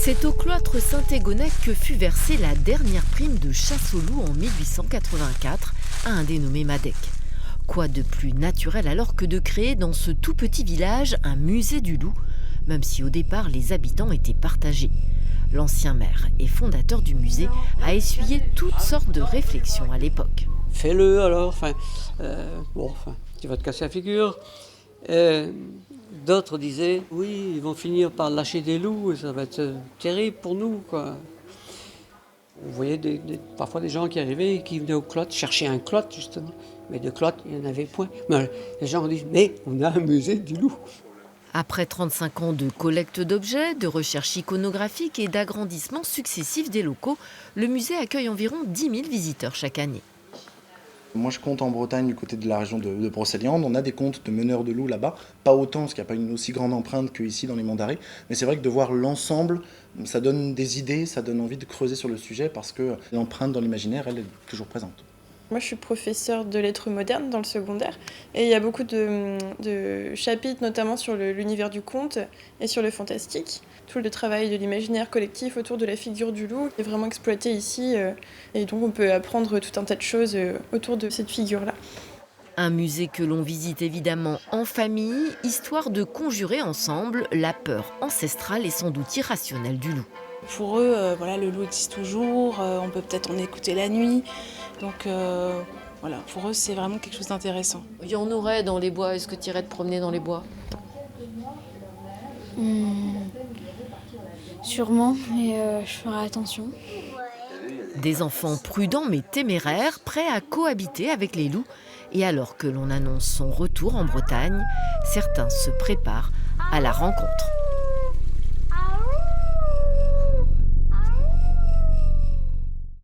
C'est au cloître Saint-Égonec que fut versée la dernière prime de chasse au loup en 1884 à un dénommé Madec. Quoi de plus naturel alors que de créer dans ce tout petit village un musée du loup, même si au départ les habitants étaient partagés. L'ancien maire et fondateur du musée a essuyé toutes sortes de réflexions à l'époque. Fais-le alors, tu vas te casser la figure. D'autres disaient, oui, ils vont finir par lâcher des loups, et ça va être terrible pour nous, quoi. Vous voyez parfois des gens qui arrivaient et qui venaient au cloître, chercher un cloître justement. Mais de cloître, il n'y en avait point. Mais les gens disent, mais on a un musée du loup. Après 35 ans de collecte d'objets, de recherche iconographique et d'agrandissement successif des locaux, le musée accueille environ 10 000 visiteurs chaque année. Moi, je compte en Bretagne, du côté de la région de Brocéliande. On a des comptes de meneurs de loups là-bas. Pas autant, parce qu'il n'y a pas une aussi grande empreinte qu'ici dans les Monts d'Arrée. Mais c'est vrai que de voir l'ensemble, ça donne des idées, ça donne envie de creuser sur le sujet, parce que l'empreinte dans l'imaginaire, elle est toujours présente. Moi, je suis professeure de lettres modernes dans le secondaire. Et il y a beaucoup de chapitres, notamment sur l'univers du conte et sur le fantastique. Tout le travail de l'imaginaire collectif autour de la figure du loup est vraiment exploité ici. Et donc, on peut apprendre tout un tas de choses autour de cette figure-là. Un musée que l'on visite évidemment en famille, histoire de conjurer ensemble la peur ancestrale et sans doute irrationnelle du loup. Pour eux, le loup existe toujours, on peut peut-être en écouter la nuit. Donc pour eux, c'est vraiment quelque chose d'intéressant. Il y en aurait dans les bois. Est-ce que tu irais te promener dans les bois ? Sûrement, mais je ferai attention. Des enfants prudents mais téméraires, prêts à cohabiter avec les loups. Et alors que l'on annonce son retour en Bretagne, certains se préparent à la rencontre.